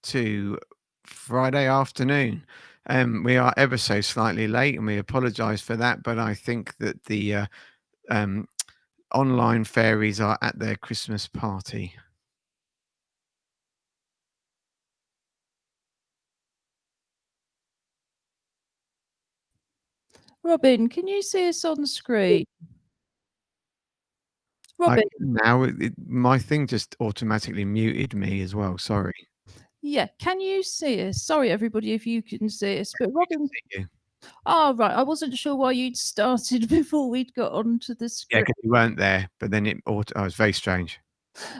to Friday afternoon. We are ever so slightly late, and we apologise for that. But I think that the um, online fairies are at their Christmas party. Robin, can you see us on screen? I Robin. can now. My thing just automatically muted me as well. Sorry. Yeah, can you see us? Sorry, everybody, if you can see us, but We can Robin. see you. Oh, right. I wasn't sure why you'd started before we'd got onto the Yeah, screen. because you weren't there, but then it was very strange.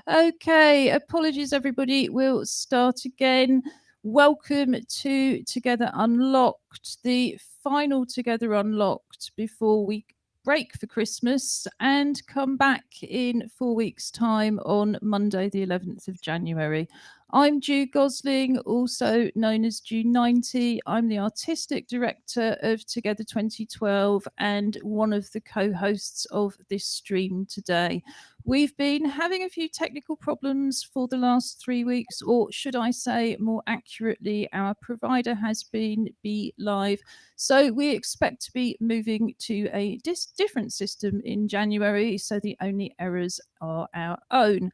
Okay, apologies, everybody. We'll start again. Welcome to Together Unlocked, the final Together Unlocked before we break for Christmas and come back in 4 weeks' time on Monday, the 11th of January. I'm Ju Gosling, also known as Ju90. I'm the artistic director of Together 2012 and one of the co hosts of this stream today. We've been having a few technical problems for the last 3 weeks, or should I say more accurately, our provider has been BeLive. So we expect to be moving to a different system in January, so the only errors are our own.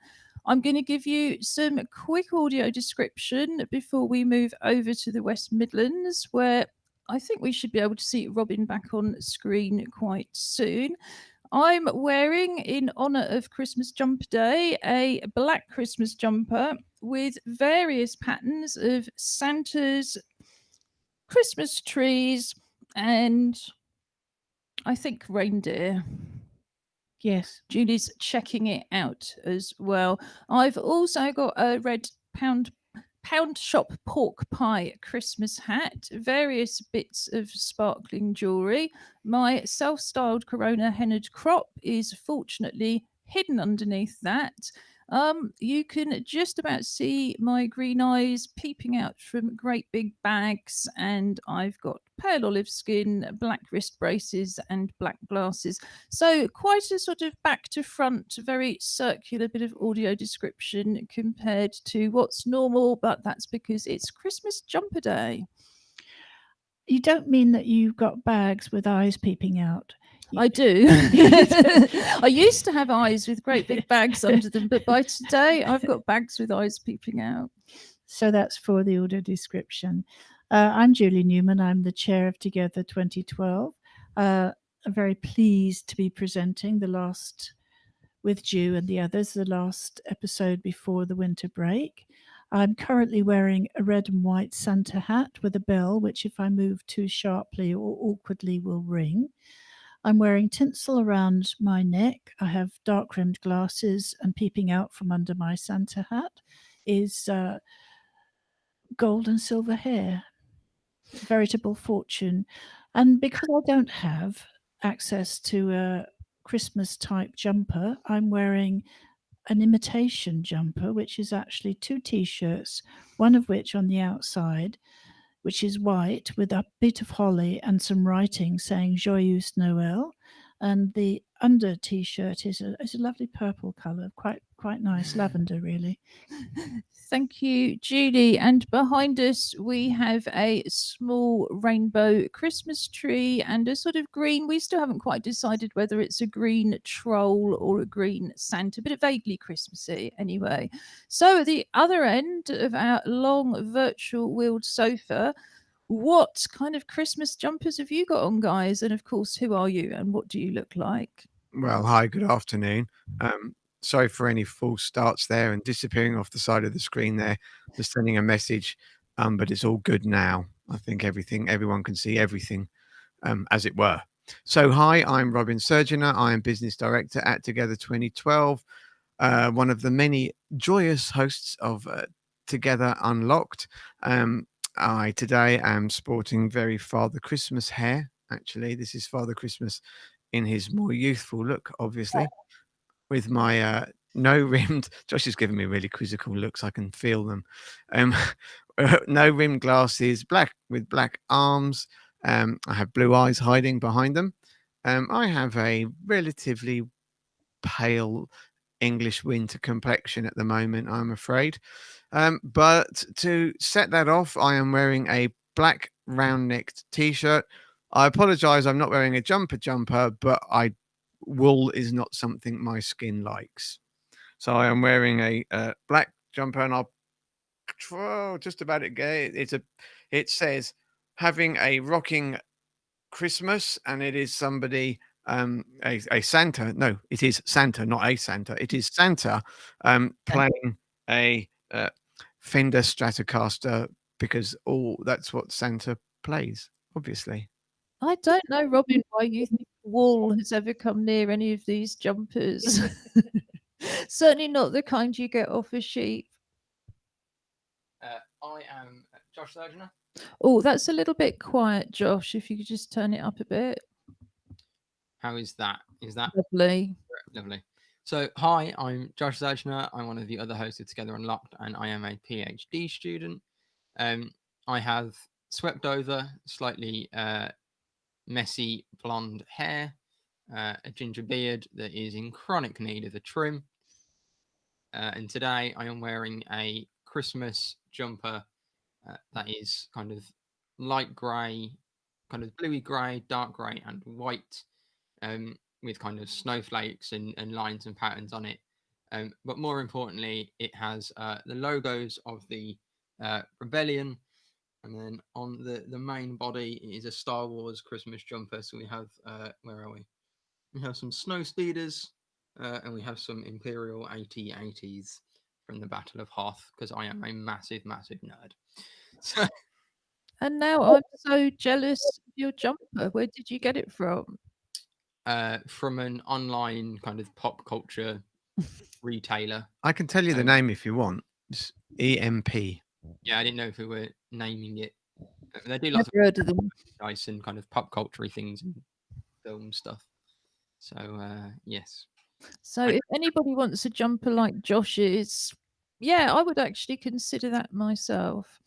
I'm going to give you some quick audio description before we move over to the West Midlands, where I think we should be able to see Robin back on screen quite soon. I'm wearing, in honour of Christmas Jumper Day, a black Christmas jumper with various patterns of Santas, Christmas trees, and I think reindeer. Yes, Julie's checking it out as well. I've also got a red pound shop pork pie Christmas hat, various bits of sparkling jewellery. My self-styled Corona henna'd crop is fortunately hidden underneath that. You can just about see my green eyes peeping out from great big bags, and I've got pale olive skin, black wrist braces, and black glasses. So quite a sort of back to front, very circular bit of audio description compared to what's normal, but that's because it's Christmas Jumper Day. You don't mean that you've got bags with eyes peeping out? I do. I used to have eyes with great big bags under them, but by today I've got bags with eyes peeping out. So that's for the audio description. I'm Julie Newman. I'm the chair of Together 2012. I'm very pleased to be presenting the last, with Ju and the others, the last episode before the winter break. I'm currently wearing a red and white Santa hat with a bell, which if I move too sharply or awkwardly will ring. I'm wearing tinsel around my neck. I have dark rimmed glasses, and peeping out from under my Santa hat is gold and silver hair. Veritable fortune. And because I don't have access to a Christmas type jumper, I'm wearing an imitation jumper, which is actually 2 t-shirts, one of which on the outside, which is white with a bit of holly and some writing saying Joyeux Noël. And the under t-shirt is a lovely purple colour, quite nice, lavender really. Thank you, Julie. And behind us, we have a small rainbow Christmas tree and a sort of green. We still haven't quite decided whether it's a green troll or a green Santa, but it vaguely Christmassy anyway. So at the other end of our long virtual wheeled sofa, what kind of Christmas jumpers have you got on, guys? And of course, who are you and what do you look like? Well, hi, good afternoon. Sorry for any false starts there and disappearing off the side of the screen there. Just sending a message, but it's all good now. I think everyone can see everything, as it were. So, hi, I'm Robin Surgener. I am business director at Together 2012, one of the many joyous hosts of Together Unlocked. I today am sporting very Father Christmas hair. Actually, this is Father Christmas in his more youthful look, obviously, with my no rimmed. Josh is giving me really quizzical looks. I can feel them. No rimmed glasses, black with black arms. I have blue eyes hiding behind them. I have a relatively pale English winter complexion at the moment, I'm afraid. But to set that off, I am wearing a black round-necked t-shirt. I apologize, I'm not wearing a jumper, but wool is not something my skin likes. So I am wearing a black jumper, and I'll just about it. It says having a rocking Christmas, and it is somebody a Santa. No, it is Santa, not a Santa. It is Santa playing a Fender Stratocaster, because that's what Santa plays, obviously. I don't know, Robin, why you think wool has ever come near any of these jumpers. Certainly not the kind you get off a sheep. I am Josh Surgener. Oh, that's a little bit quiet, Josh. If you could just turn it up a bit. How is that? Is that lovely? Lovely. So, hi, I'm Josh Surgener. I'm one of the other hosts of Together Unlocked, and I am a PhD student. I have swept over, slightly messy blonde hair, a ginger beard that is in chronic need of a trim. And today I am wearing a Christmas jumper that is kind of light grey, kind of bluey grey, dark grey, and white, with kind of snowflakes and lines and patterns on it. But more importantly, it has the logos of the Rebellion. And then on the main body is a Star Wars Christmas jumper. So we have, where are we? We have some snow speeders, and we have some Imperial AT-ATs from the Battle of Hoth, because I am a massive, massive nerd. So, and now I'm so jealous of your jumper. Where did you get it from? From an online kind of pop culture retailer. I can tell you the name if you want. It's EMP. Yeah, I didn't know if we were naming it. They do lots of them. Nice and kind of pop culture things and film stuff. So yes. So if anybody wants a jumper like Josh's, yeah, I would actually consider that myself.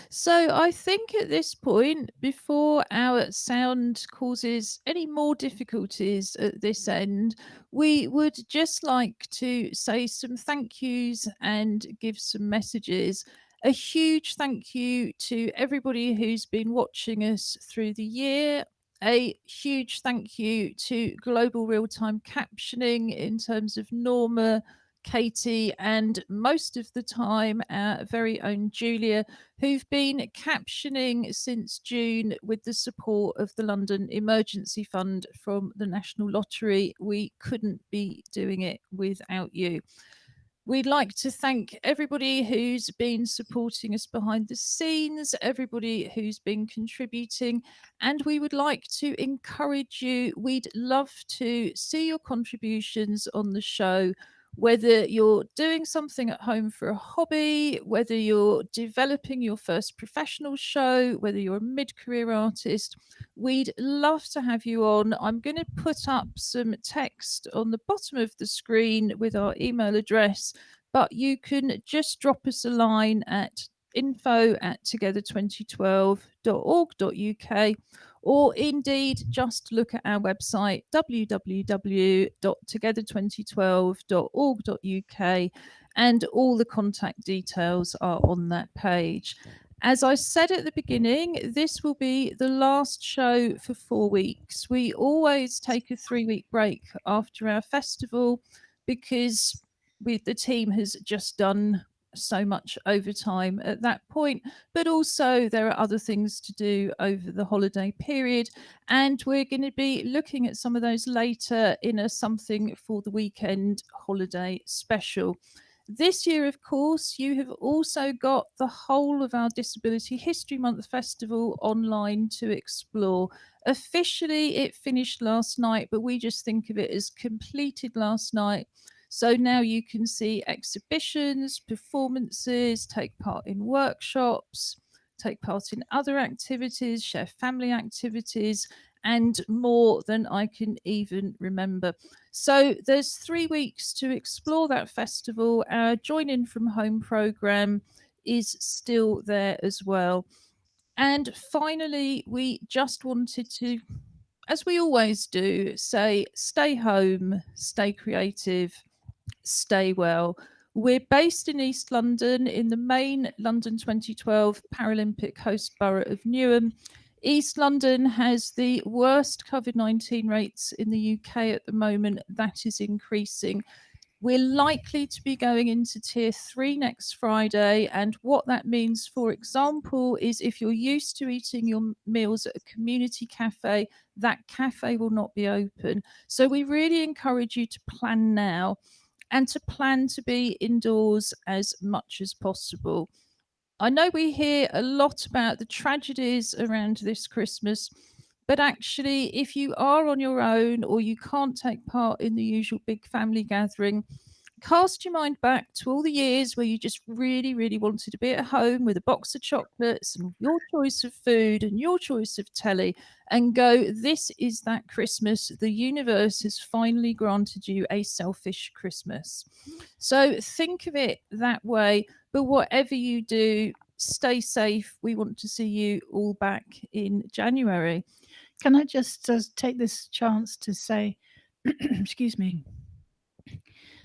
So I think at this point, before our sound causes any more difficulties at this end, we would just like to say some thank yous and give some messages. A huge thank you to everybody who's been watching us through the year. A huge thank you to Global Real-Time Captioning in terms of Norma, Katie, and most of the time our very own Julia, who've been captioning since June with the support of the London Emergency Fund from the National Lottery. We couldn't be doing it without you. We'd like to thank everybody who's been supporting us behind the scenes, everybody who's been contributing, and we would like to encourage you. We'd love to see your contributions on the show, whether you're doing something at home for a hobby, whether you're developing your first professional show, whether you're a mid-career artist. We'd love to have you on. I'm going to put up some text on the bottom of the screen with our email address, but you can just drop us a line at info@together2012.org.uk, or indeed just look at our website www.together2012.org.uk, and all the contact details are on that page. As I said at the beginning, this will be the last show for 4 weeks. We always take a 3-week break after our festival because the team has just done so much overtime at that point, but also there are other things to do over the holiday period, and we're going to be looking at some of those later in a something for the weekend holiday special. This year, of course, you have also got the whole of our Disability History Month Festival online to explore. Officially, it finished last night, but we just think of it as completed last night. So now you can see exhibitions, performances, take part in workshops, take part in other activities, share family activities, and more than I can even remember. So there's 3 weeks to explore that festival. Our Join In From Home program is still there as well. And finally, we just wanted to as we always do, say stay home, stay creative, stay well. We're based in East London in the main London 2012 Paralympic host borough of Newham. East London has the worst COVID-19 rates in the UK at the moment. That is increasing. We're likely to be going into tier 3 next Friday. And what that means, for example, is if you're used to eating your meals at a community cafe, that cafe will not be open. So we really encourage you to plan now and to plan to be indoors as much as possible. I know we hear a lot about the tragedies around this Christmas, but actually, if you are on your own or you can't take part in the usual big family gathering, cast your mind back to all the years where you just really, really wanted to be at home with a box of chocolates and your choice of food and your choice of telly, and go, this is that Christmas. The universe has finally granted you a selfish Christmas. So think of it that way. But whatever you do, stay safe. We want to see you all back in January. Can I just take this chance to say, excuse me,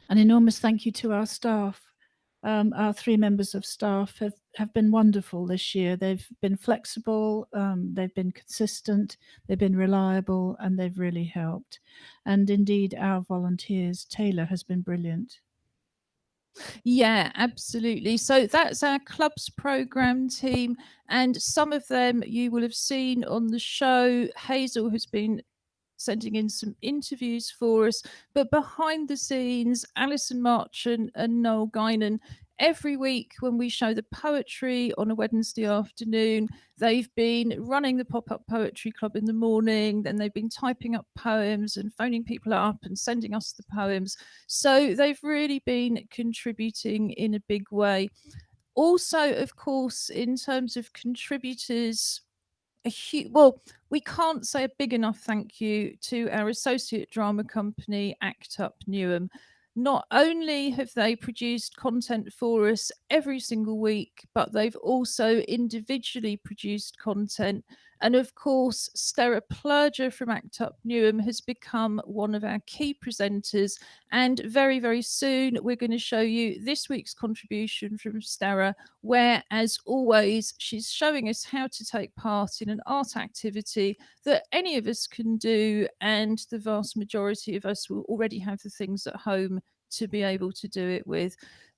an enormous thank you to our staff. Our 3 members of staff have been wonderful this year. They've been flexible, they've been consistent, they've been reliable, and they've really helped. And indeed, our volunteers, Taylor, has been brilliant. Yeah, absolutely. So that's our clubs program team, and some of them you will have seen on the show. Hazel has been sending in some interviews for us, but behind the scenes, Alison Marchant and Noel Guinan, every week when we show the poetry on a Wednesday afternoon, they've been running the pop-up poetry club in the morning, then they've been typing up poems and phoning people up and sending us the poems. So they've really been contributing in a big way. Also, of course, in terms of contributors, we can't say a big enough thank you to our associate drama company, Act Up Newham. Not only have they produced content for us every single week, but they've also individually produced content. And of course, Stera Plurger from Act Up Newham has become one of our key presenters. And very, very soon, we're going to show you this week's contribution from Stera, where, as always, she's showing us how to take part in an art activity that any of us can do. And the vast majority of us will already have the things at home to be able to do it with.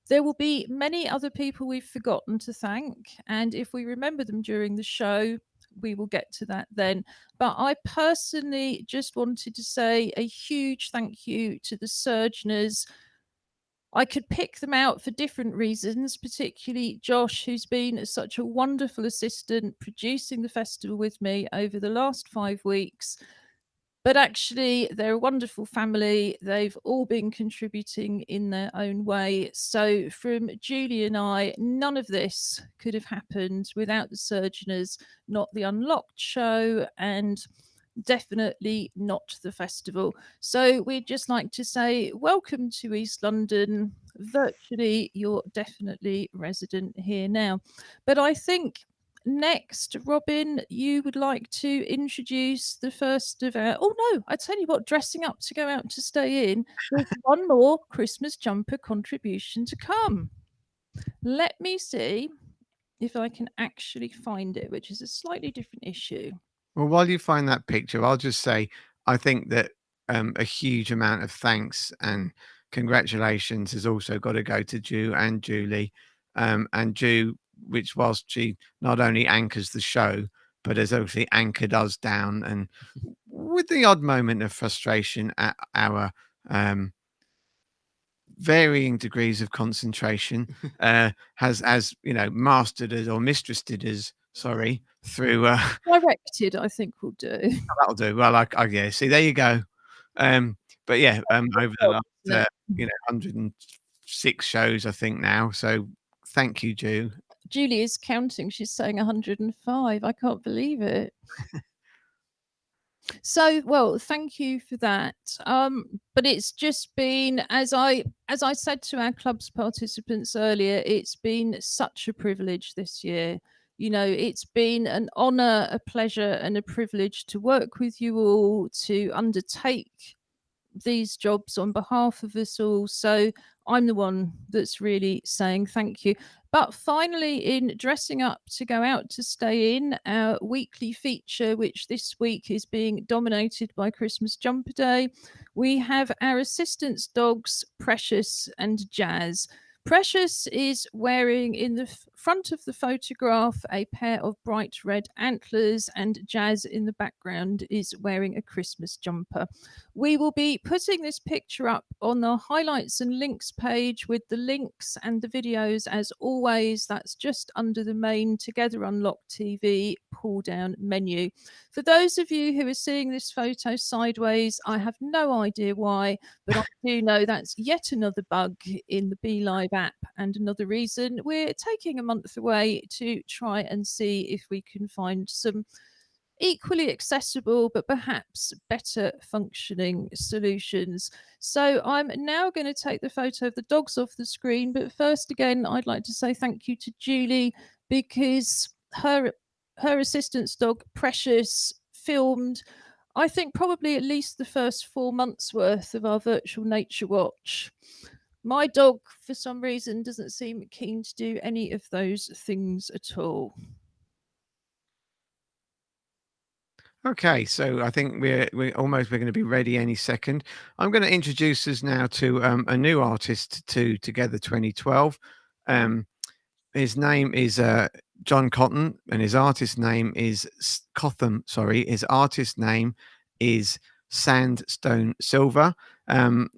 There will be many other people we've forgotten to thank. And if we remember them during the show, we will get to that then. But I personally just wanted to say a huge thank you to the Surgeoners. I could pick them out for different reasons, particularly Josh, who's been such a wonderful assistant producing the festival with me over the last 5 weeks. But actually, they're a wonderful family. They've all been contributing in their own way. So from Julie and I, none of this could have happened without the Surgeoners, not the Unlocked show, and definitely not the festival. So we'd just like to say welcome to East London. Virtually, you're definitely resident here now. But I think next, Robin, you would like to introduce the first of our... Oh no, I tell you what, dressing up to go out to stay in. There's one more Christmas jumper contribution to come. Let me see if I can actually find it, which is a slightly different issue. Well, while you find that picture, I'll just say I think that a huge amount of thanks and congratulations has also got to go to Ju and Julie. And Ju, which whilst she not only anchors the show, but has actually anchored us down, and with the odd moment of frustration at our varying degrees of concentration, has mastered us, or mistressed us, sorry, through Directed, I think will do. that'll do. Well, yeah, see, there you go. But yeah, over the last 106 shows, I think now. So thank you, Ju. Julie is counting. She's saying 105. I can't believe it. So, well, thank you for that. But it's just been, as I said to our club's participants earlier, it's been such a privilege this year. You know, it's been an honour, a pleasure, and a privilege to work with you all, to undertake these jobs on behalf of us all. So I'm the one that's really saying thank you. But finally, in dressing up to go out to stay in, our weekly feature, which this week is being dominated by Christmas Jumper Day, we have our assistants dogs, Precious and Jazz. Precious is wearing in the front of the photograph a pair of bright red antlers, and Jazz in the background is wearing a Christmas jumper. We will be putting this picture up on the highlights and links page with the links and the videos as always. That's just under the main Together Unlocked TV pull down menu. For those of you who are seeing this photo sideways, I have no idea why, but I do know that's yet another bug in the BeLive app and another reason we're taking a month away to try and see if we can find some equally accessible but perhaps better functioning solutions. So I'm now going to take the photo of the dogs off the screen, but first again I'd like to say thank you to Julie, because her assistant's dog Precious filmed, I think, probably at least the first 4 months worth of our virtual nature watch. My dog, for some reason, doesn't seem keen to do any of those things at all. Okay, so I think we're going to be ready any second. I'm going to introduce us now to a new artist to Together 2012. His name is John Cotton, and his artist name is Cotham. Sorry, his artist name is Sandstone Silver.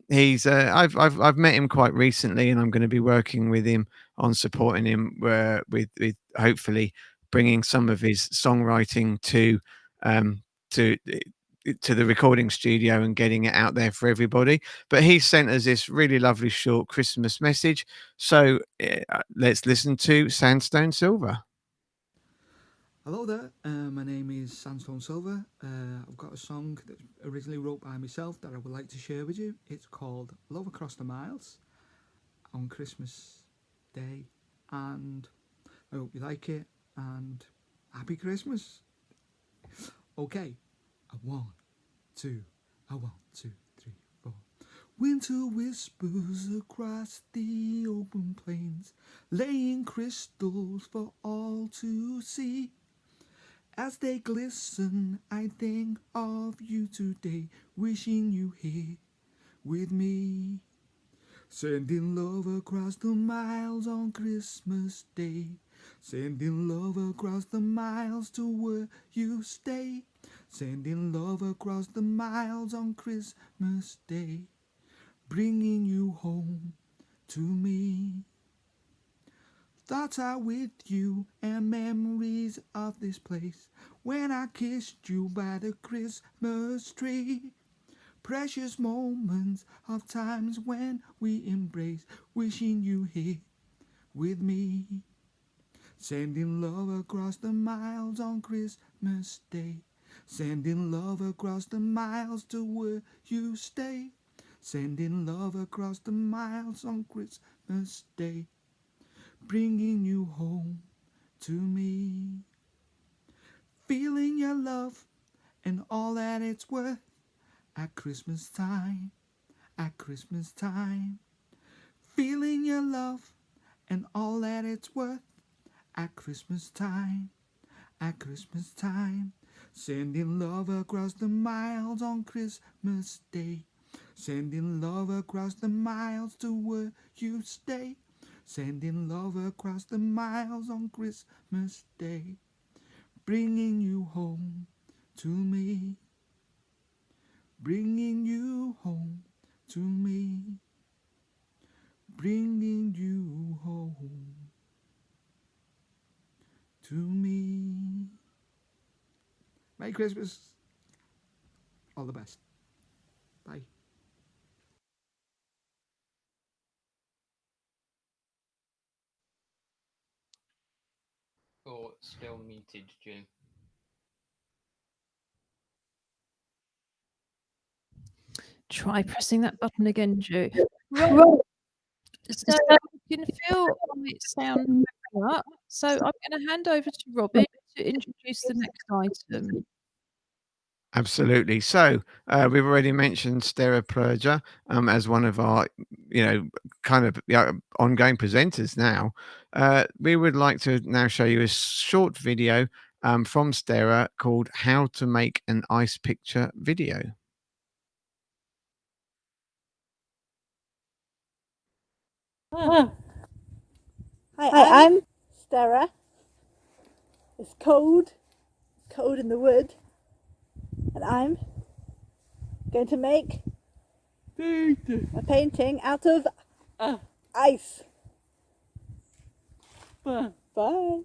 He's I've met him quite recently, and I'm going to be working with him on supporting him with hopefully bringing some of his songwriting to the recording studio and getting it out there for everybody. But he sent us this really lovely short Christmas message. So let's listen to Sandstone Silver. Hello there, my name is Sandstone Silver. I've got a song that originally wrote by myself that I would like to share with you. It's called Love Across the Miles on Christmas Day, and I hope you like it, and Happy Christmas. Okay, a 1, 2, a 1, 2, 3, 4. Winter whispers across the open plains, laying crystals for all to see. As they glisten, I think of you today, wishing you here with me. Sending love across the miles on Christmas Day. Sending love across the miles to where you stay. Sending love across the miles on Christmas Day. Bringing you home to me. Thoughts are with you and memories of this place when I kissed you by the Christmas tree. Precious moments of times when we embrace, wishing you here with me. Sending love across the miles on Christmas Day. Sending love across the miles to where you stay. Sending love across the miles on Christmas Day. Bringing you home to me. Feeling your love and all that it's worth at Christmas time, at Christmas time. Feeling your love and all that it's worth at Christmas time, at Christmas time. Sending love across the miles on Christmas Day. Sending love across the miles to where you stay. Sending love across the miles on Christmas Day. Bringing you home to me. Bringing you home to me. Bringing you home to me. Merry Christmas. All the best. Bye. Or still muted, Jim. Try pressing that button again, Joe. Right. So you can feel my sound that. So I'm going to hand over to Robin to introduce the next item. Absolutely. So we've already mentioned Stereoplurger as one of our, kind of ongoing presenters now. We would like to now show you a short video from Stera called How to Make an Ice Picture Video. Hi, I'm Stera. It's cold in the wood, and I'm going to make a painting out of ice. Bye.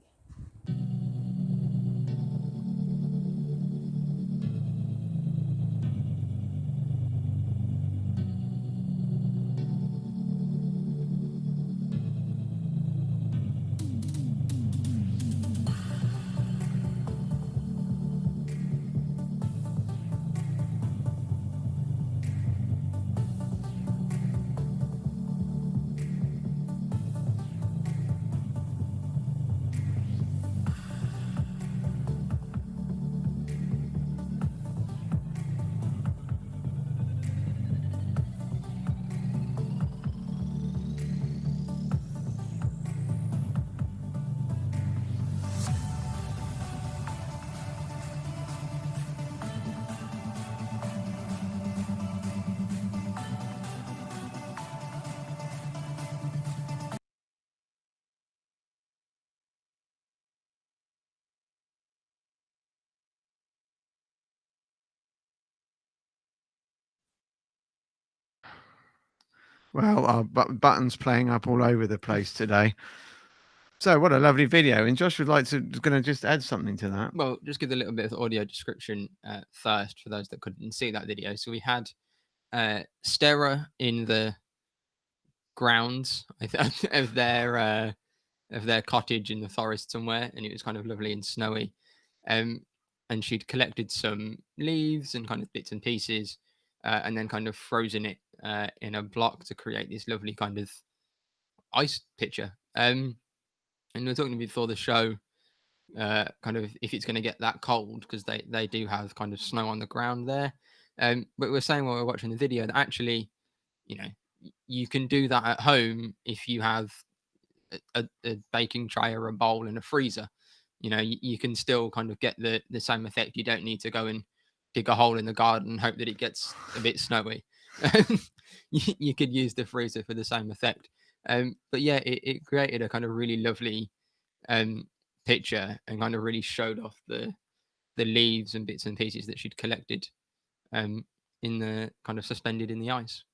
Well, our buttons playing up all over the place today. So what a lovely video. And Josh would like to going to just add something to that. Well, just give a little bit of audio description first for those that couldn't see that video. So we had Stera in the grounds of their cottage in the forest somewhere, and it was kind of lovely and snowy. And she'd collected some leaves and kind of bits and pieces, and then kind of frozen it in a block to create this lovely kind of ice picture. And we were talking before the show, kind of if it's going to get that cold, because they do have kind of snow on the ground there. But we're saying while we're watching the video that actually, you can do that at home if you have a baking tray or a bowl and a freezer. You can still kind of get the same effect. You don't need to go and dig a hole in the garden and hope that it gets a bit snowy. You could use the freezer for the same effect. But yeah, it created a kind of really lovely picture and kind of really showed off the leaves and bits and pieces that she'd collected in the kind of suspended in the ice.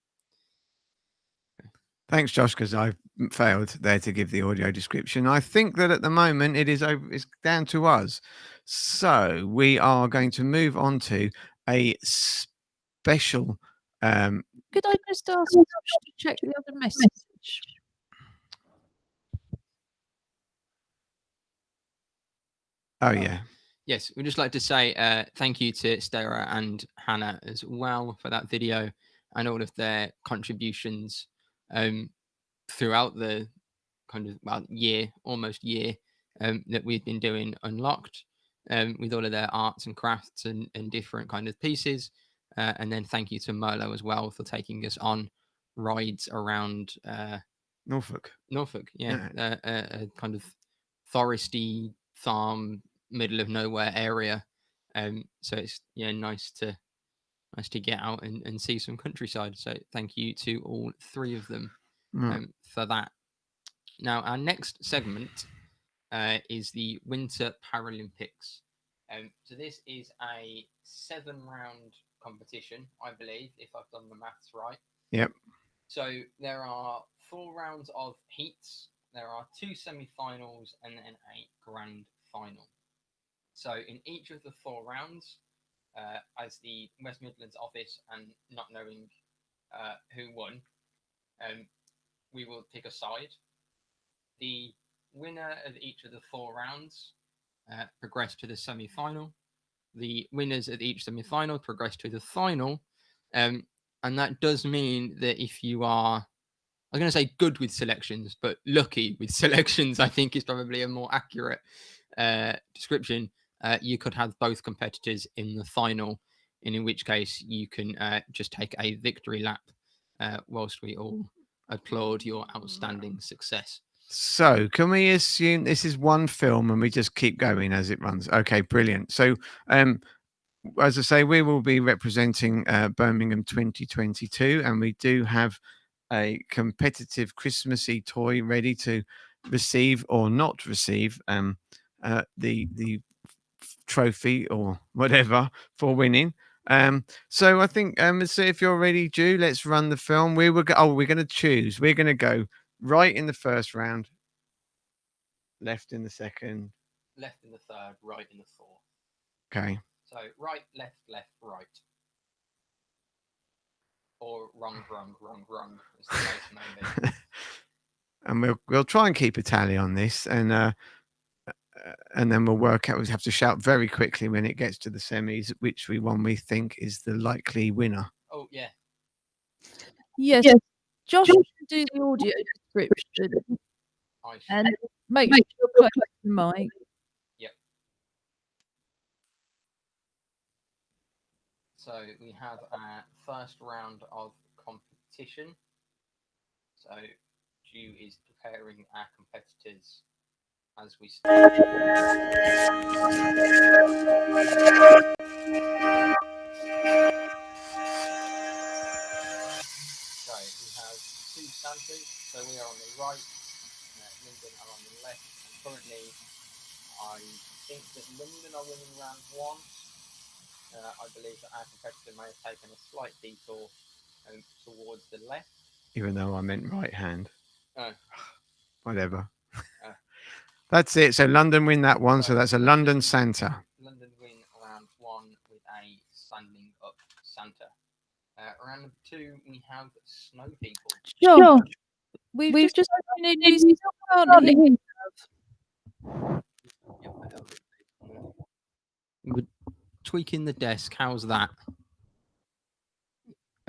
Thanks, Josh, because I failed there to give the audio description. I think that at the moment it's down to us. So we are going to move on to a special. Could I just ask Josh to check the other message? Oh, yeah. Yes, we'd just like to say thank you to Stera and Hannah as well for that video and all of their contributions throughout the kind of almost year that we've been doing Unlocked with all of their arts and crafts and different kind of pieces. And then thank you to Merlo as well for taking us on rides around Norfolk, yeah. A kind of foresty farm, middle of nowhere area. So it's nice to get out and see some countryside. So thank you to all three of them for that. Now our next segment is the Winter Paralimpics. So this is a 7-round competition, I believe, if I've done the maths right. Yep. So there are 4 rounds of heats, there are 2 semi-finals, and then a grand final. So in each of the 4 rounds, as the West Midlands office and not knowing who won, we will pick a side. The winner of each of the 4 rounds progress to the semi-final. The winners of each semi-final progress to the final. And that does mean that if you are was going to say good with selections, but lucky with selections, I think, is probably a more accurate description. You could have both competitors in the final, in which case you can just take a victory lap whilst we all applaud your outstanding success. So can we assume this is one film and we just keep going as it runs? Okay, brilliant. So as I say, we will be representing Birmingham 2022, and we do have a competitive Christmassy toy ready to receive or not receive the trophy or whatever for winning. So I think so if you're ready, Ju, let's run the film. We're going to choose. We're going to go right in the first round, left in the second, Left in the third, right in the fourth. okay. So right, left, right. Or wrong, as the case may be. And we'll try and keep a tally on this, and then we'll work out. We have to shout very quickly when it gets to the semis which one we think is the likely winner. Oh yeah. Yes. Josh can do the audio description and make sure you're close to the mic. Yep. So we have our first round of competition. So Ju is preparing our competitors as we start. So we have two Santas. So we are on the right, London are on the left. And currently, I think that London are winning round one. I believe that our competitor may have taken a slight detour towards the left. Even though I meant right hand. Oh. Whatever. That's it. So London win that one. So that's a London Santa. London win round one with a standing up Santa. Round number two, we have snow people. Josh, we've just We're tweaking the desk. How's that?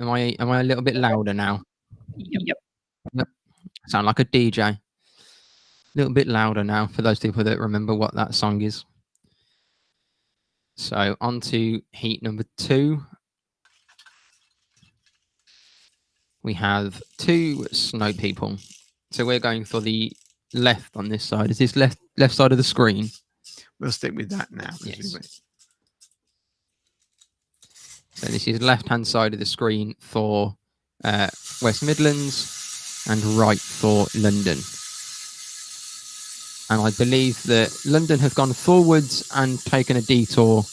Am I a little bit louder now? Yep. Sound like a DJ. A little bit louder now for those people that remember what that song is. So on to heat number two. We have two snow people. So we're going for the left on this side. Is this left side of the screen? We'll stick with that now. Yes. So this is left-hand side of the screen for West Midlands and right for London. And I believe that London have gone forwards and taken a detour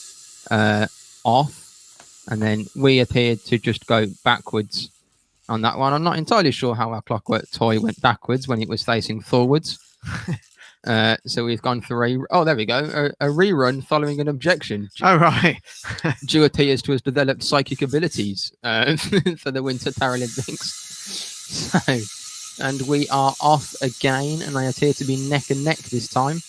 off, and then we appeared to just go backwards on that one. I'm not entirely sure how our clockwork toy went backwards when it was facing forwards. So we've gone for there we go, a rerun following an objection. Oh, right. Ju appears to have developed psychic abilities for the Winter Paralimpics. So, and we are off again, and they appear to be neck and neck this time,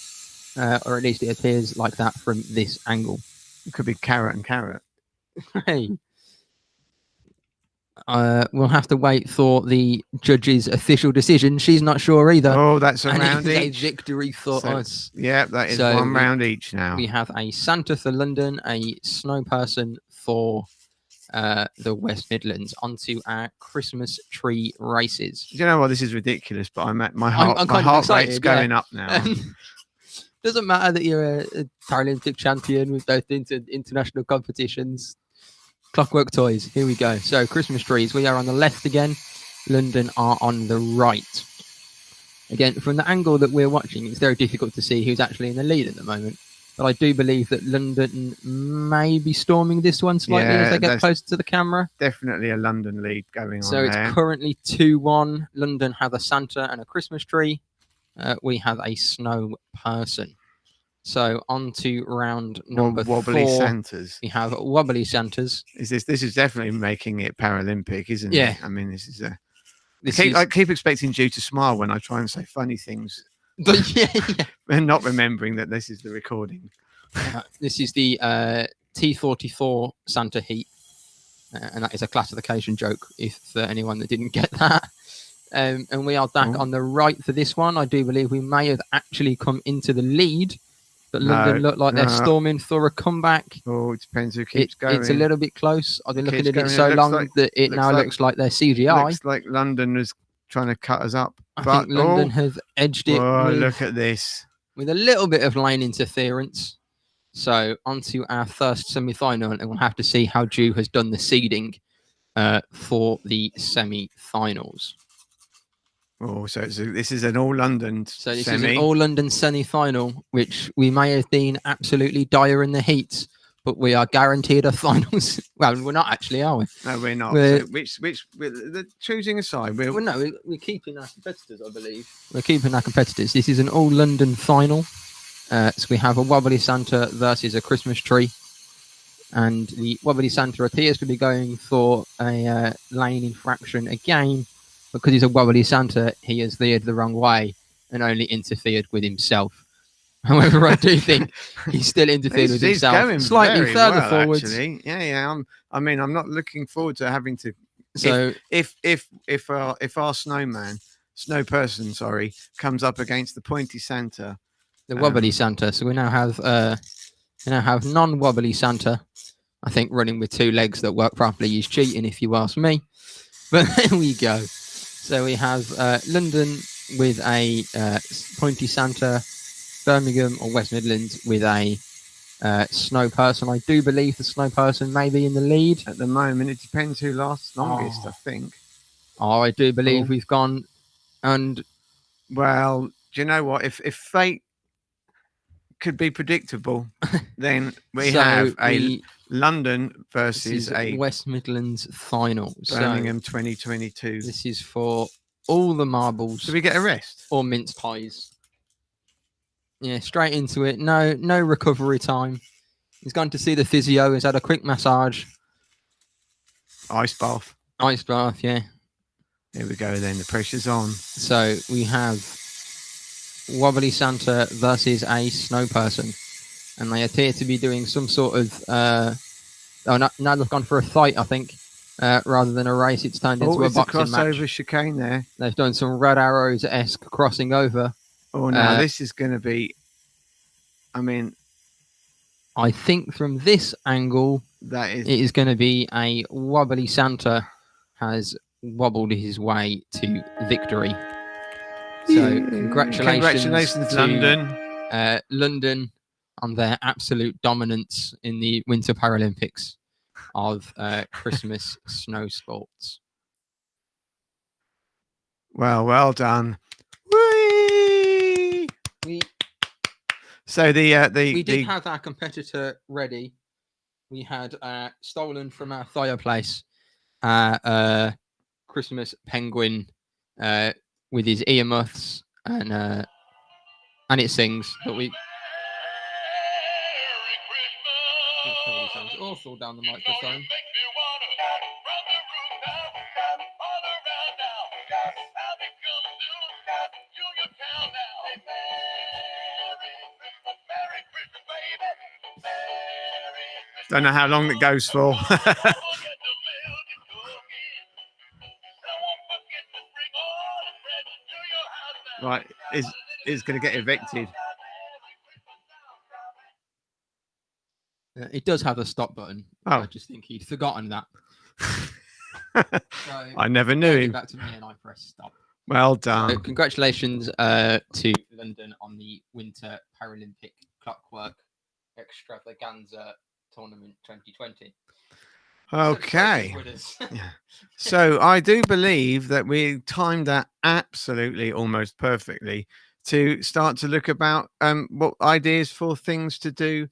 or at least it appears like that from this angle. It could be carrot and carrot. Hey. We'll have to wait for the judge's official decision. She's not sure either. Oh, that's a and round it is each. a victory for us. Yeah, that is one round each now. We have a Santa for London, a snow person for the West Midlands. Onto our Christmas tree races. Do you know what? This is ridiculous, but my heart rate's going up now. Doesn't matter that you're a Paralimpic champion with both international competitions. Clockwork toys, here we go. So Christmas trees, we are on the left again. London are on the right. Again, from the angle that we're watching, it's very difficult to see who's actually in the lead at the moment. But I do believe that London may be storming this one slightly as they get closer to the camera. Definitely a London lead going on. So it's currently 2-1. London have a Santa and a Christmas tree. We have a snow person. So on to round number Wobbly 4. Santas. We have Wobbly Santas. This is definitely making it Paralympic, isn't it? I mean, this is I keep expecting Ju to smile when I try and say funny things. But yeah. And not remembering that this is the recording. This is the T44 Santa heat. And that is a classification joke if for anyone that didn't get that. And we are back on the right for this one. I do believe we may have actually come into the lead, but London look like they're storming for a comeback. Oh, it depends who keeps going. It's a little bit close. I've been looking at it It so long like, that it now looks like they're CGI. Looks like London is trying to cut us up. I think London have edged it. Look at this. With a little bit of lane interference. So onto our first semi-final, and we'll have to see how Drew has done the seeding for the semi-finals. Oh, so this is an all-London So this semi. is an all-London semi-final, which we may have been absolutely dire in the heats, but we are guaranteed a finals. Well, we're not actually, are we? No, we're not. We're, so the choosing a side. Well, no, we're keeping our competitors, I believe. We're keeping our competitors. This is an all-London final. So we have a Wobbly Santa versus a Christmas tree. And the Wobbly Santa appears to be going for a lane infraction again. Because he's a Wobbly Santa, he has veered the wrong way and only interfered with himself. However, I do think he's still interfered with himself. Going slightly further forwards. Actually. Yeah. I'm not looking forward to having to. So if our snow person, comes up against the Pointy Santa, the Wobbly Santa. So we now have non-Wobbly Santa. I think running with two legs that work properly is cheating, if you ask me. But there we go. So we have London with a Pointy Santa, Birmingham or West Midlands with a snow person. I do believe the snow person may be in the lead. At the moment, it depends who lasts longest, I think. Oh, I do believe we've gone and... Well, do you know what? If fate could be predictable, then we have a London versus a West Midlands final. Birmingham 2022. This is for all the marbles. Do we get a rest? Or mince pies. Yeah, straight into it. No recovery time. He's gone to see the physio. He's had a quick massage. Ice bath. Ice bath, yeah. There we go then. The pressure's on. So we have Wobbly Santa versus a snow person. And they appear to be doing some sort of... now they've gone for a fight, I think. Rather than a race, it's turned into a boxing match. Crossover chicane there. They've done some Red Arrows-esque crossing over. Oh, no, this is going to be... I think from this angle, it is going to be a Wobbly Santa has wobbled his way to victory. So congratulations to London. London on their absolute dominance in the Winter Paralimpics of Christmas snow sports. Well done. Whee! We did have our competitor ready. We had stolen from our fireplace Christmas penguin with his earmuffs and it sings, but we awful down the microphone. Don't know how long it goes for. Right, is going to get evicted. It does have a stop button. Oh. I just think he'd forgotten that. So I never knew him. Back to me and I press stop. Well done. So congratulations to London on the Winter Paralympic Clockwork Extravaganza Tournament 2020. Okay. So I do believe that we timed that absolutely almost perfectly to start to look about what ideas for things to do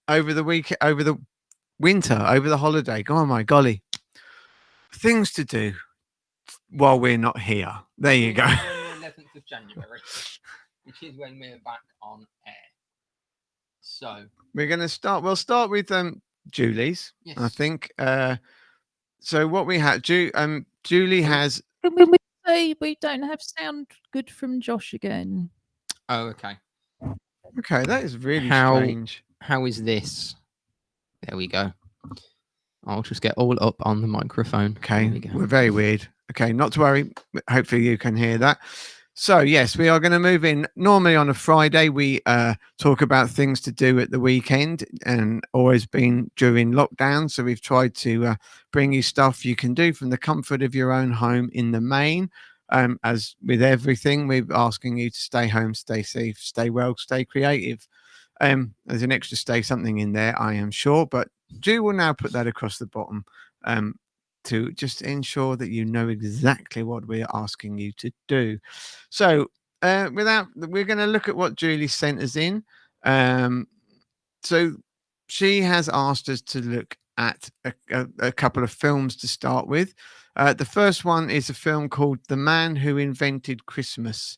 over the week, over the winter, over the holiday. Oh my golly. Things to do while we're not here. There you go. 11th of January, which is when we're back on air. So we're going to start. We'll start with Julie's, yes. I think. So what we had, Julie has. When we say we don't have sound good from Josh again. Oh, okay. Okay, that is really strange. How is this? There we go. I'll just get all up on the microphone. Okay, we're very weird. Okay, not to worry. Hopefully you can hear that. So yes, we are going to move in. Normally on a Friday, we talk about things to do at the weekend, and always been during lockdown. So we've tried to bring you stuff you can do from the comfort of your own home in the main. As with everything, we're asking you to stay home, stay safe, stay well, stay creative. There's an extra stay something in there, I am sure, but Ju will now put that across the bottom to just ensure that you know exactly what we're asking you to do. So we're going to look at what Julie sent us in. So she has asked us to look at a couple of films to start with. The first one is a film called The Man Who Invented Christmas.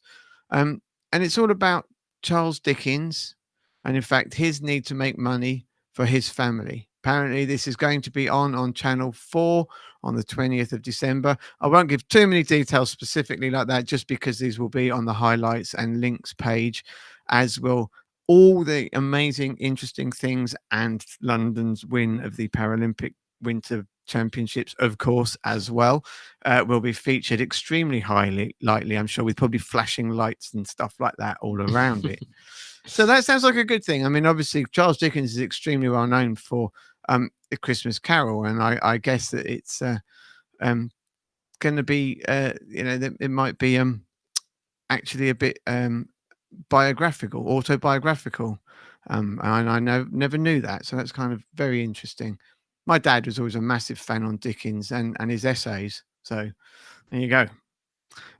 And it's all about Charles Dickens, and in fact his need to make money for his family. Apparently this is going to be on Channel 4 on the 20th of December. I won't give too many details specifically like that, just because these will be on the highlights and links page, as will all the amazing, interesting things, and London's win of the Paralimpic Winter Championships, of course, as well, will be featured extremely lightly, I'm sure, with probably flashing lights and stuff like that all around it. So that sounds like a good thing. I mean, obviously, Charles Dickens is extremely well known for The Christmas Carol, and I guess that it's going to be, it might be actually a bit autobiographical. And I never knew that, so that's kind of very interesting. My dad was always a massive fan on Dickens and his essays. So there you go.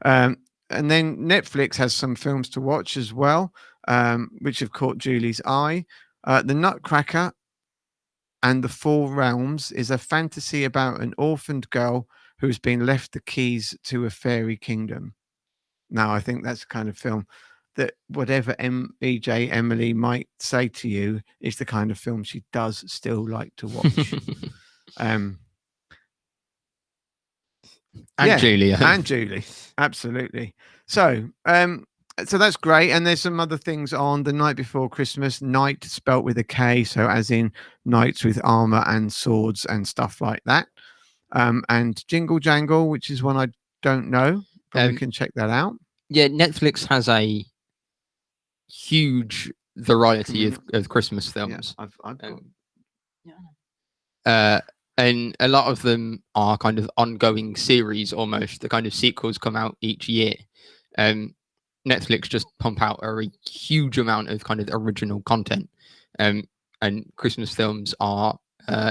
And then Netflix has some films to watch as well, which have caught Julie's eye. The Nutcracker and the Four Realms is a fantasy about an orphaned girl who's been left the keys to a fairy kingdom. Now, I think that's the kind of film that whatever EJ Emily might say to you is the kind of film she does still like to watch. And Julie. And Julie. Absolutely. So that's great. And there's some other things on. The Night Before Christmas, night spelt with a K, so as in knights with armor and swords and stuff like that. And Jingle Jangle, which is one I don't know, but we can check that out. Yeah, Netflix has a huge variety of Christmas films. Yeah, I've got... and a lot of them are kind of ongoing series almost. The kind of sequels come out each year. Netflix just pump out a huge amount of kind of original content. And Christmas films are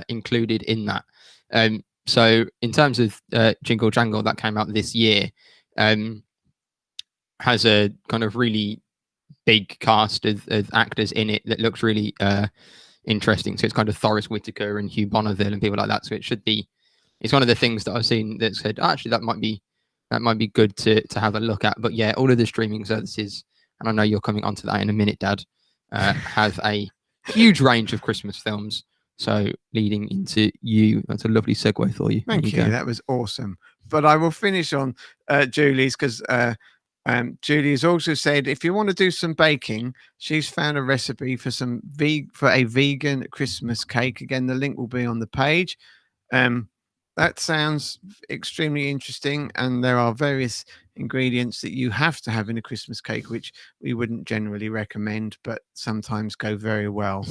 included in that. So in terms of Jingle Jangle, that came out this year, has a kind of really big cast of actors in it that looks really interesting. So it's kind of Forrest Whitaker and Hugh Bonneville and people like that. So it's one of the things that I've seen that said, actually, that might be good to have a look at. But yeah, all of the streaming services, and I know you're coming onto that in a minute, Dad, have a huge range of Christmas films. So leading into you, that's a lovely segue for you. Thank you. That was awesome. But I will finish on Julie's, because Julie has also said, if you want to do some baking, she's found a recipe for a vegan Christmas cake. Again, the link will be on the page. That sounds extremely interesting, and there are various ingredients that you have to have in a Christmas cake, which we wouldn't generally recommend, but sometimes go very well.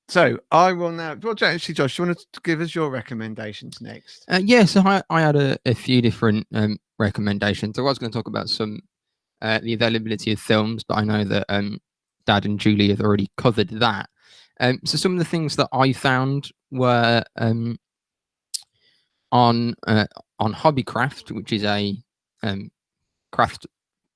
So I will now. Well, actually, Josh, you want to give us your recommendations next? So I had a few different recommendations. I was going to talk about some the availability of films, but I know that Dad and Julie have already covered that. So some of the things that I found were on Hobbycraft, which is a craft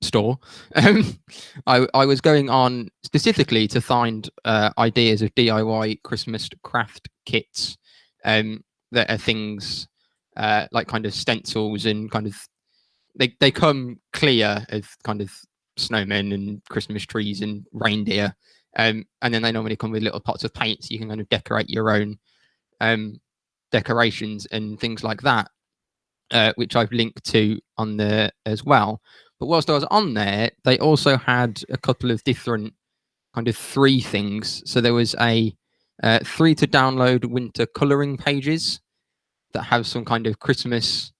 store. I was going on specifically to find ideas of DIY Christmas craft kits that are things like kind of stencils, and kind of they come clear of kind of snowmen and Christmas trees and reindeer, and then they normally come with little pots of paint, so you can kind of decorate your own decorations and things like that, which I've linked to on there as well. But whilst I was on there, they also had a couple of different kind of 3 things. So there was a 3 to download winter colouring pages. that have some kind of Christmas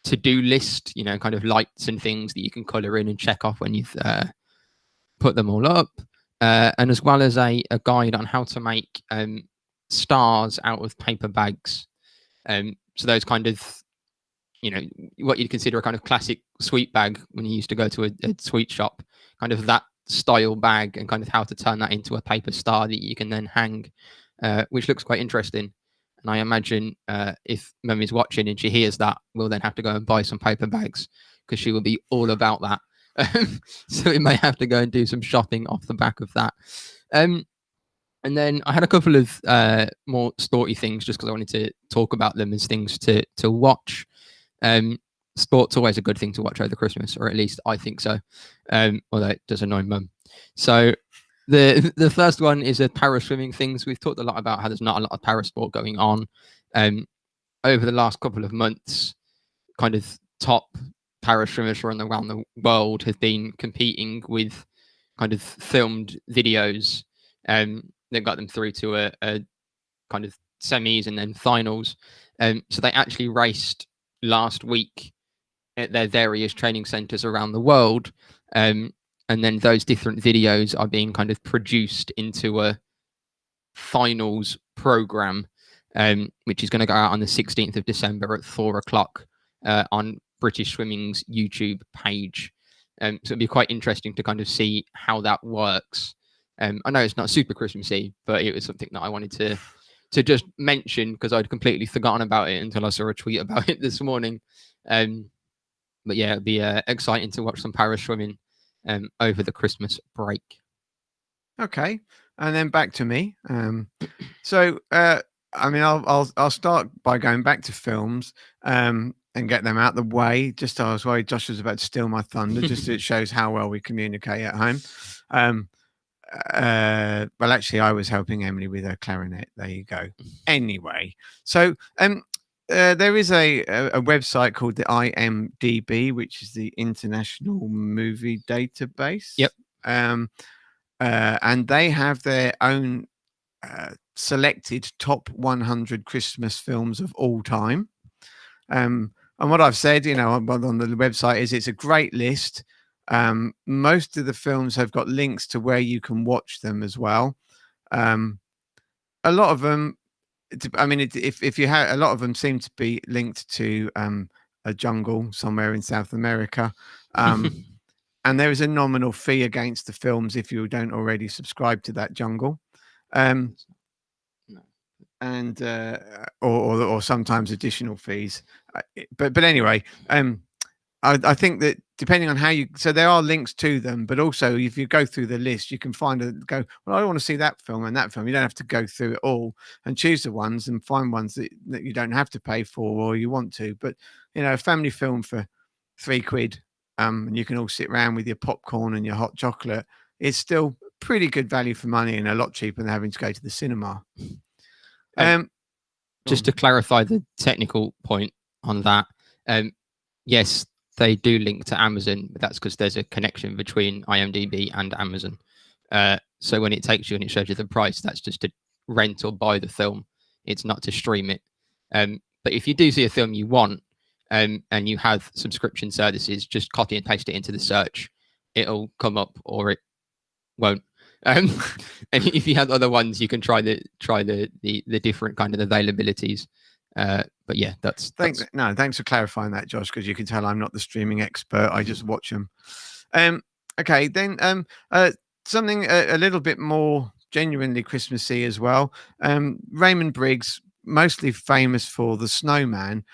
to-do list, kind of lights and things that you can color in and check off when you've put them all up, and as well as a guide on how to make stars out of paper bags. So those kind of, what you'd consider a kind of classic sweet bag when you used to go to a sweet shop, kind of that style bag, and kind of how to turn that into a paper star that you can then hang, which looks quite interesting. And I imagine if Mummy's watching and she hears that, we'll then have to go and buy some paper bags, because she will be all about that. So we may have to go and do some shopping off the back of that. And then I had a couple of more sporty things, just because I wanted to talk about them as things to watch. Sport's always a good thing to watch over Christmas, or at least I think so, although it does annoy Mum. So the first one is a para swimming things. We've talked a lot about how there's not a lot of para sport going on. Over the last couple of months, kind of top para swimmers around the world have been competing with kind of filmed videos. They've got them through to a kind of semis and then finals. So they actually raced last week at their various training centers around the world. And then those different videos are being kind of produced into a finals program, which is going to go out on the 16th of December at 4 o'clock on British Swimming's YouTube page. So it'd be quite interesting to kind of see how that works. I know it's not super Christmassy, but it was something that I wanted to just mention, because I'd completely forgotten about it until I saw a tweet about it this morning. But yeah, it'd be exciting to watch some para swimming over the Christmas break. Okay, and then back to me. So I mean, I'll start by going back to films and get them out the way. Just I was worried Josh was about to steal my thunder. Just it shows how well we communicate at home. Well, actually, I was helping Emily with her clarinet. There you go. Anyway, so there is a website called the IMDb, which is the International Movie Database. Yep. And they have their own selected top 100 Christmas films of all time. And what I've said, on the website is it's a great list. Most of the films have got links to where you can watch them as well. A lot of them, I mean, if you have, a lot of them seem to be linked to a jungle somewhere in South America. And there is a nominal fee against the films if you don't already subscribe to that jungle. And or sometimes additional fees. But anyway, I think that depending on how so there are links to them, but also if you go through the list, you can find well, I want to see that film and that film. You don't have to go through it all and choose the ones and find ones that you don't have to pay for or you want to. But a family film for £3, and you can all sit around with your popcorn and your hot chocolate. It's still pretty good value for money and a lot cheaper than having to go to the cinema. Just to clarify the technical point on that, yes, they do link to Amazon, but that's because there's a connection between IMDb and Amazon. So when it takes you and it shows you the price, that's just to rent or buy the film. It's not to stream it. But if you do see a film you want, and you have subscription services, just copy and paste it into the search. It'll come up or it won't. And if you have other ones, you can try the different kind of availabilities. But yeah, thanks for clarifying that, Josh, because you can tell I'm not the streaming expert. I just watch them. Okay, then something a little bit more genuinely Christmassy as well. Raymond Briggs, mostly famous for The Snowman,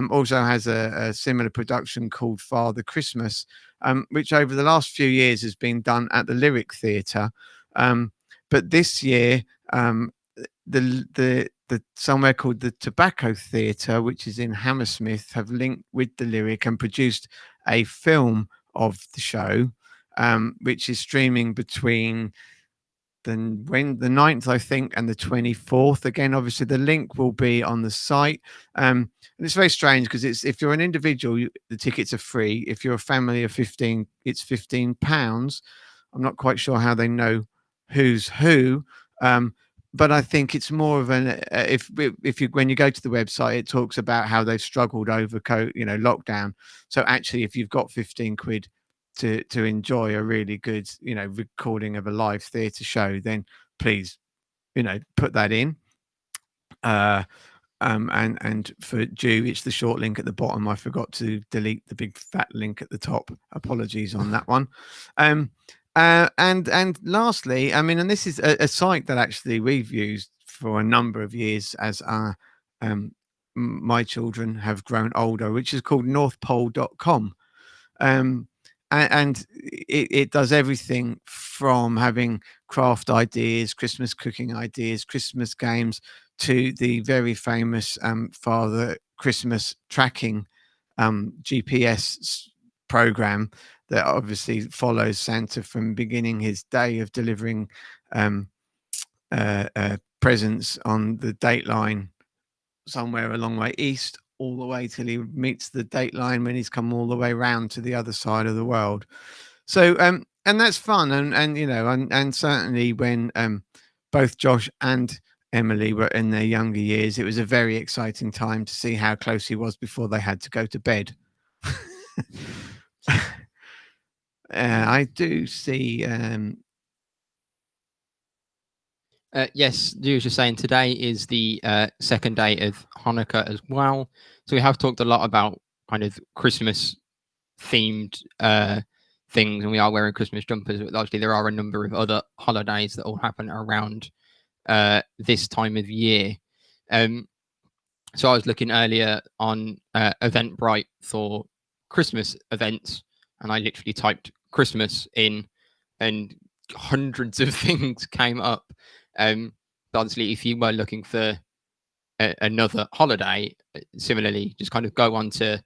also has a similar production called Father Christmas, which over the last few years has been done at the Lyric Theatre. But this year, the somewhere called the Tobacco Theatre, which is in Hammersmith, have linked with the Lyric and produced a film of the show, which is streaming between the 9th, I think, and the 24th. Again, obviously, the link will be on the site. And it's very strange because if you're an individual, the tickets are free. If you're a family of 15, it's £15. I'm not quite sure how they know who's who. but I think it's more of an if you when you go to the website, it talks about how they've struggled over lockdown. So actually, if you've got 15 quid to enjoy a really good recording of a live theatre show, then please put that in. And for Jew, it's the short link at the bottom. I forgot to delete the big fat link at the top. Apologies on that one. And lastly, I mean, and this is a site that actually we've used for a number of years as our my children have grown older, which is called northpole.com. And it does everything from having craft ideas, Christmas cooking ideas, Christmas games, to the very famous Father Christmas tracking GPS program that obviously follows Santa from beginning his day of delivering presents on the dateline somewhere a long way east, all the way till he meets the dateline when he's come all the way round to the other side of the world. So and that's fun, and certainly when both Josh and Emily were in their younger years, it was a very exciting time to see how close he was before they had to go to bed. I do see yes, you were just saying today is the second day of Hanukkah as well. So we have talked a lot about kind of Christmas themed things, and we are wearing Christmas jumpers, but largely there are a number of other holidays that all happen around this time of year. So I was looking earlier on Eventbrite for Christmas events, and I literally typed Christmas in, and hundreds of things came up. But obviously, if you were looking for another holiday, similarly, just kind of go onto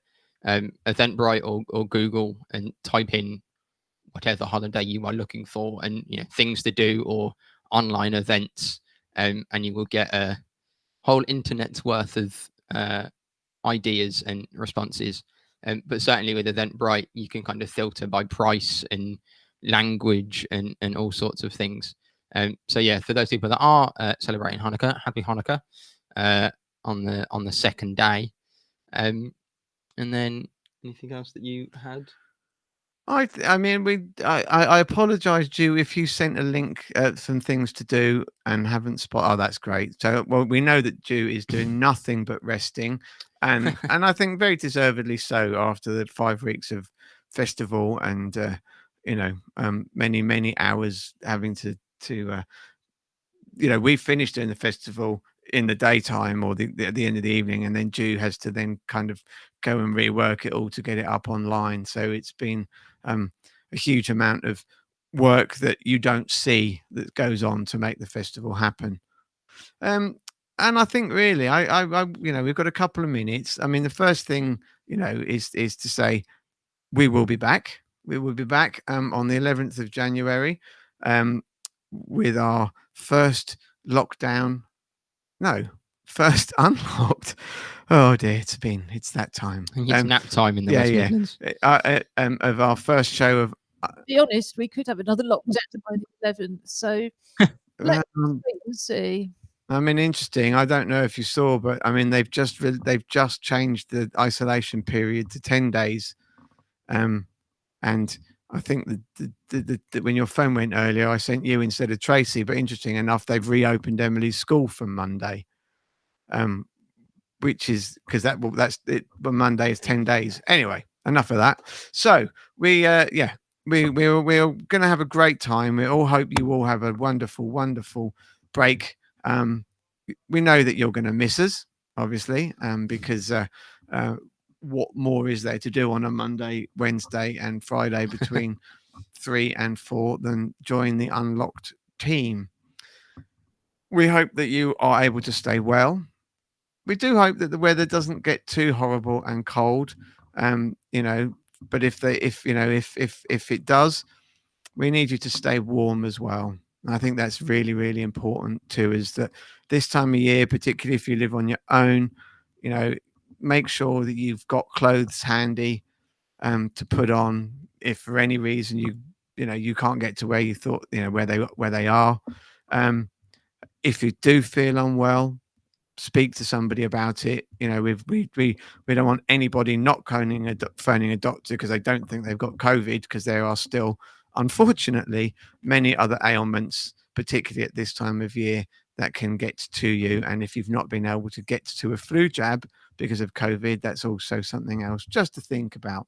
Eventbrite or Google and type in whatever holiday you are looking for, and things to do or online events, and you will get a whole internet's worth of ideas and responses. But certainly with Eventbrite, you can kind of filter by price and language and all sorts of things. So yeah, for those people that are celebrating Hanukkah, happy Hanukkah on the second day. And then anything else that you had? I mean, I apologise, Jew, if you sent a link, some things to do and haven't spot. Oh, that's great. So, well, we know that Jew is doing nothing but resting, and I think very deservedly so after the 5 weeks of festival and many hours having to we finished doing the festival in the daytime or at the end of the evening, and then Jew has to then kind of go and rework it all to get it up online. So it's been a huge amount of work that you don't see that goes on to make the festival happen. And I think really, I we've got a couple of minutes. I mean, the first thing is to say we will be back. We will be back on the 11th of January with our first lockdown. No, first unlocked. Oh dear, it's that time. I think it's nap time in the West Midlands. Of our first show of. To be honest, we could have another lockdown by the 11th. So let's wait and see. I mean, interesting. I don't know if you saw, but I mean, they've just changed the isolation period to 10 days, and I think that when your phone went earlier, I sent you instead of Tracy. But interesting enough, they've reopened Emily's school from Monday, which is because that's it. But Monday is 10 days. Anyway, enough of that. So we're going to have a great time. We all hope you all have a wonderful, wonderful break. We know that you're going to miss us, obviously, because what more is there to do on a Monday, Wednesday, and Friday between 3 and 4 than join the Unlocked team? We hope that you are able to stay well. We do hope that the weather doesn't get too horrible and cold, but if it does, we need you to stay warm as well. And I think that's really, really important too, is that this time of year, particularly if you live on your own, make sure that you've got clothes handy to put on if for any reason you can't get to where you thought where they are. if you do feel unwell, speak to somebody about it. You know, we don't want anybody not phoning a doctor because they don't think they've got COVID, because there are still, unfortunately, many other ailments, particularly at this time of year, that can get to you. And if you've not been able to get to a flu jab because of COVID, that's also something else just to think about.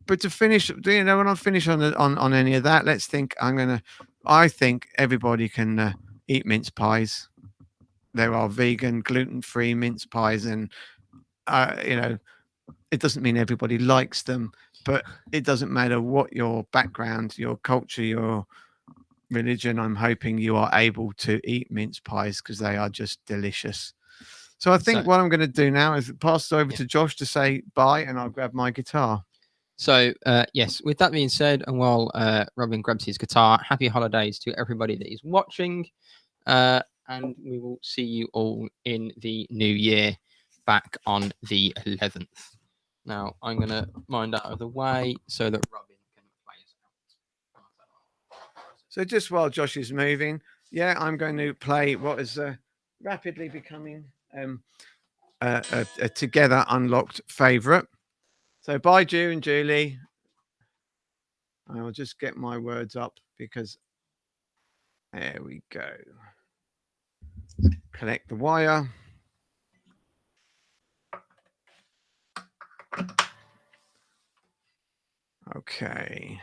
But to finish, you know, when I finish on any of that, let's think. I think everybody can eat mince pies. There are vegan, gluten-free mince pies, and you know, it doesn't mean everybody likes them, but it doesn't matter what your background, your culture, your religion. I'm hoping you are able to eat mince pies because they are just delicious. So I think what I'm going to do now is pass it over to Josh to say bye, and I'll grab my guitar. So, yes, with that being said, and while Robin grabs his guitar, happy holidays to everybody that is watching. And we will see you all in the new year, back on the 11th. Now, I'm going to mind out of the way so that Robin can play us out. So just while Josh is moving, I'm going to play what is rapidly becoming a Together Unlocked favourite. So bye, Ju and Julie. I'll just get my words up because there we go. Collect the wire. Okay.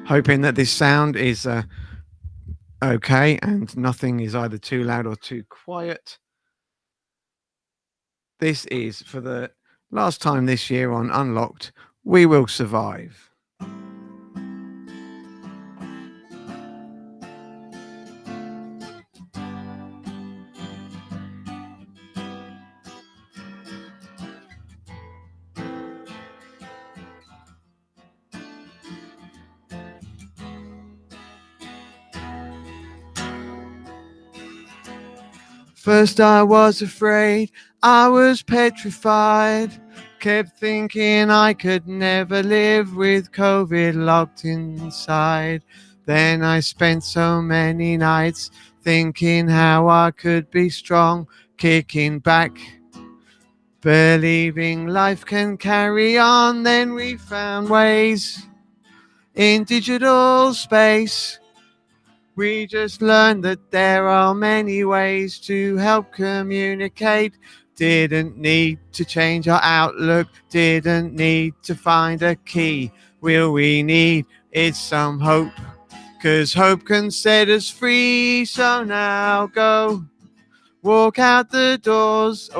Hoping that this sound is okay and nothing is either too loud or too quiet. This is for the last time this year on Unlocked, We Will Survive. First I was afraid, I was petrified, kept thinking I could never live with COVID locked inside. Then I spent so many nights thinking how I could be strong, kicking back, believing life can carry on. Then we found ways in digital space. We just learned that there are many ways to help communicate. Didn't need to change our outlook, didn't need to find a key. All we need is some hope, 'cause hope can set us free. So now go, walk out the doors.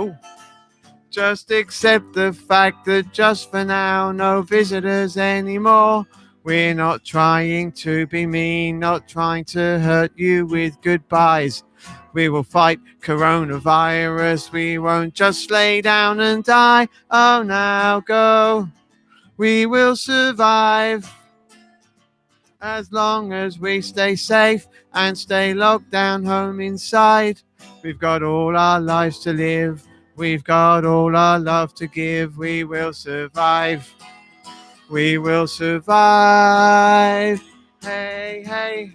Just accept the fact that just for now, no visitors anymore. We're not trying to be mean, not trying to hurt you with goodbyes. We will fight coronavirus. We won't just lay down and die. Oh, now go. We will survive as long as we stay safe and stay locked down home inside. We've got all our lives to live. We've got all our love to give. We will survive. We will survive. Hey, hey.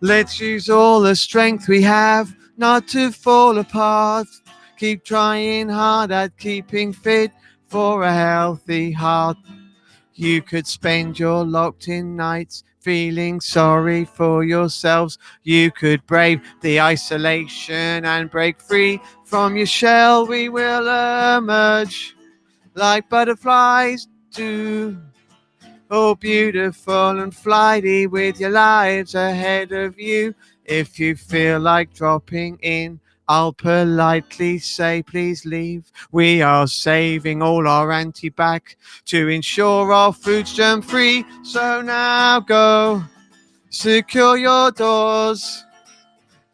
Let's use all the strength we have not to fall apart. Keep trying hard at keeping fit for a healthy heart. You could spend your locked in nights feeling sorry for yourselves. You could brave the isolation and break free from your shell. We will emerge like butterflies do. Oh, beautiful and flighty with your lives ahead of you. If you feel like dropping in, I'll politely say, please leave. We are saving all our antibac to ensure our food's germ-free. So now go, secure your doors.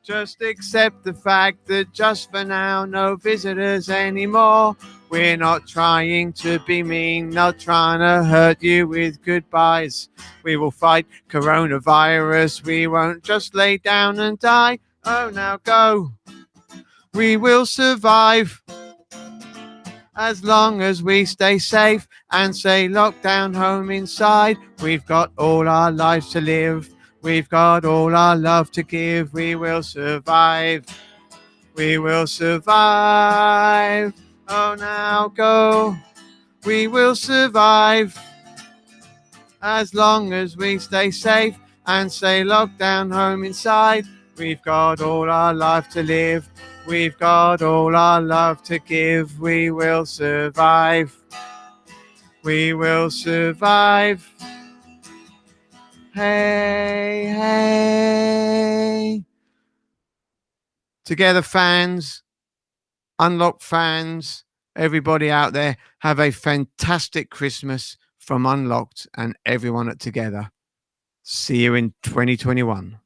Just accept the fact that just for now, no visitors anymore. We're not trying to be mean, not trying to hurt you with goodbyes. We will fight coronavirus. We won't just lay down and die. Oh, now go. We will survive as long as we stay safe and say lockdown home inside. We've got all our lives to live. We've got all our love to give. We will survive. We will survive. Oh, now go. We will survive as long as we stay safe and say lockdown home inside. We've got all our life to live. We've got all our love to give. We will survive. We will survive. Hey, hey. Together, fans, Unlocked fans, everybody out there, have a fantastic Christmas from Unlocked and everyone at Together. See you in 2021.